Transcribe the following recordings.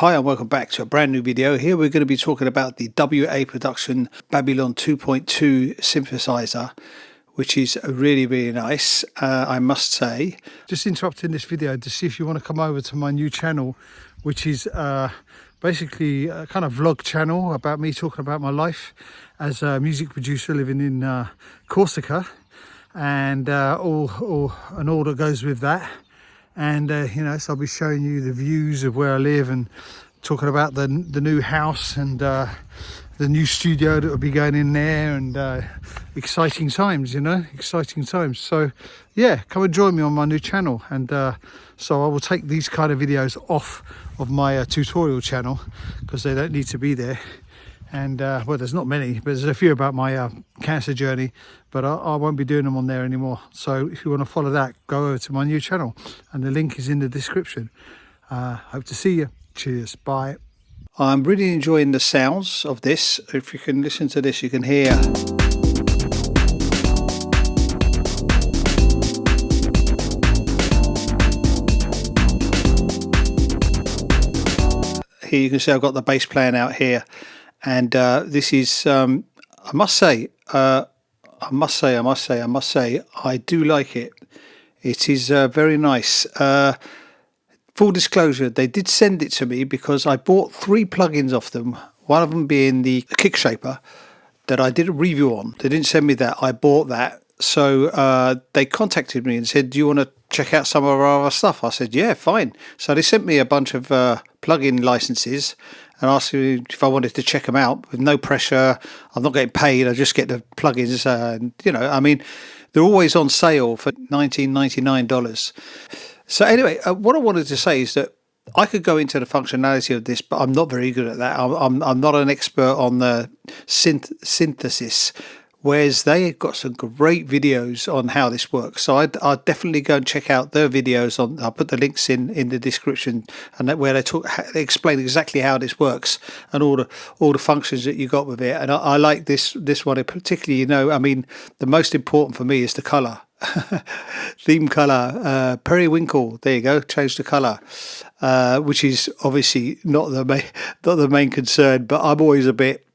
Hi and welcome back to a brand new video. Here we're going to be talking about the W.A Production Babylon 2.2 synthesizer, which is really nice, I must say. Just interrupting this video to see if you want to come over to my new channel, which is basically a kind of vlog channel about me talking about my life as a music producer living in Corsica, and all that goes with that. And you know, so I'll be showing you the views of where I live and talking about the new house and the new studio that will be going in there, and exciting times, you know, exciting times. So yeah, come and join me on my new channel. And so I will take these kind of videos off of my tutorial channel because they don't need to be there. And well, there's not many, but there's a few about my cancer journey, but I won't be doing them on there anymore. So if you want to follow that, go over to my new channel and the link is in the description. Hope to see you. Cheers. Bye. I'm really enjoying the sounds of this. If you can listen to this, you can hear. Here you can see I've got the bass playing out here. And this is, I must say, I do like it. It is very nice. Full disclosure, they did send it to me because I bought 3 plugins off them. One of them being the kick shaper that I did a review on. They didn't send me that. I bought that. So they contacted me and said, do you want to check out some of our other stuff? I said, yeah, fine. So they sent me a bunch of plugin licenses and asked me if I wanted to check them out with no pressure. I'm not getting paid. I just get the plugins. You know, I mean, they're always on sale for $19.99. So anyway, what I wanted to say is that I could go into the functionality of this, but I'm not very good at that. I'm not an expert on the synthesis, whereas they've got some great videos on how this works. So I'd definitely go and check out their videos. I'll put the links in the description, and that where they explain exactly how this works and all the functions that you got with it. And I like this one in particular. You know, I mean, the most important for me is the color. Theme color, periwinkle. There you go. Change the color, which is obviously not the main concern. But I'm always a bit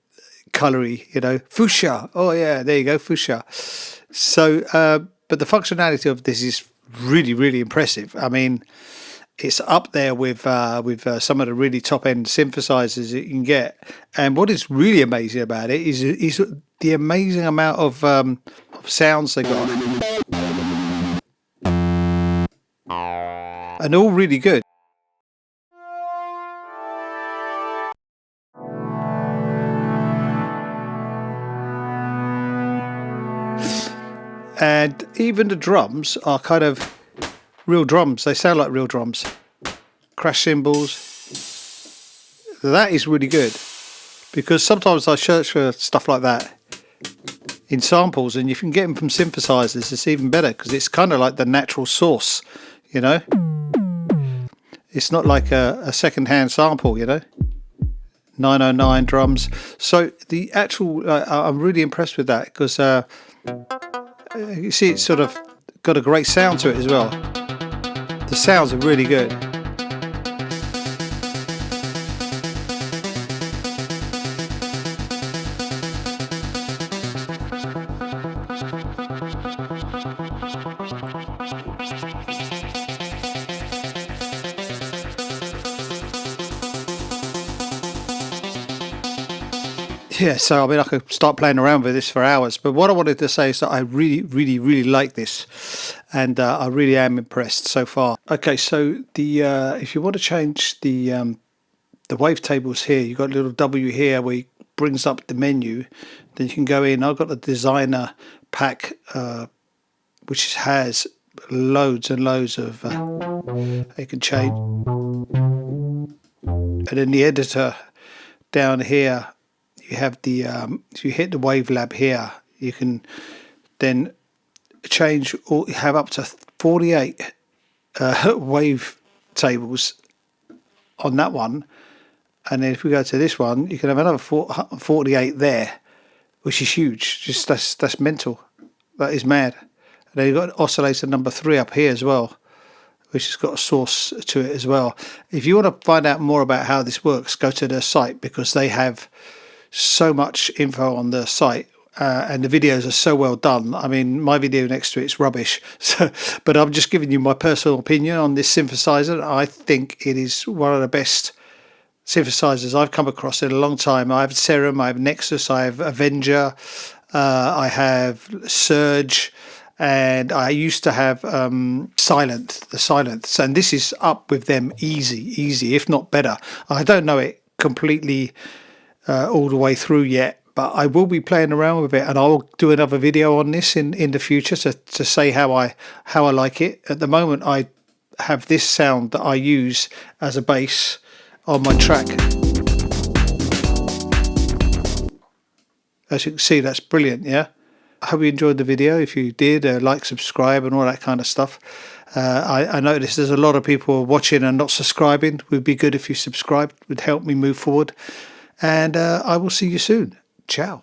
colory, you know. Fuchsia. Oh yeah, there you go, fuchsia. So, but the functionality of this is really impressive. I mean, it's up there with some of the really top end synthesizers that you can get. And what is really amazing about it is the amazing amount of sounds they got. And all really good. And even the drums are kind of real drums. They sound like real drums. Crash cymbals. That is really good, because sometimes I search for stuff like that in samples, and if you can get them from synthesizers, it's even better because it's kind of like the natural source, you know. It's not like a second-hand sample, you know. 909 drums. So the actual, I'm really impressed with that because you see it's sort of got a great sound to it as well. The sounds are really good. Yeah, so I mean, I could start playing around with this for hours, but what I wanted to say is that I really like this, and I really am impressed so far. Okay, so the if you want to change the wavetables here, you've got a little W here where it brings up the menu. Then you can go in. I've got the designer pack, which has loads and loads of you can change, and then the editor down here. You have the if you hit the wave lab here, you can then change or have up to 48 wave tables on that one, and then if we go to this one, you can have another 48 there, which is huge. Just that's mental. That is mad. And then you've got oscillator number 3 up here as well, which has got a source to it as well. If you want to find out more about how this works, go to their site, because they have so much info on the site. And the videos are so well done. I mean, my video next to it's rubbish. So, but I'm just giving you my personal opinion on this synthesizer. I think it is one of the best synthesizers I've come across in a long time. I have Serum, I have Nexus, I have Avenger, I have Surge, and I used to have the Silence, and this is up with them easy, if not better. I don't know it completely all the way through yet, but I will be playing around with it, and I'll do another video on this in the future to say how I like it. At the moment, I have this sound that I use as a bass on my track. As you can see, that's brilliant. Yeah, I hope you enjoyed the video. If you did, like, subscribe and all that kind of stuff. I noticed there's a lot of people watching and not subscribing. It would be good if you subscribed. It would help me move forward. And I will see you soon. Ciao.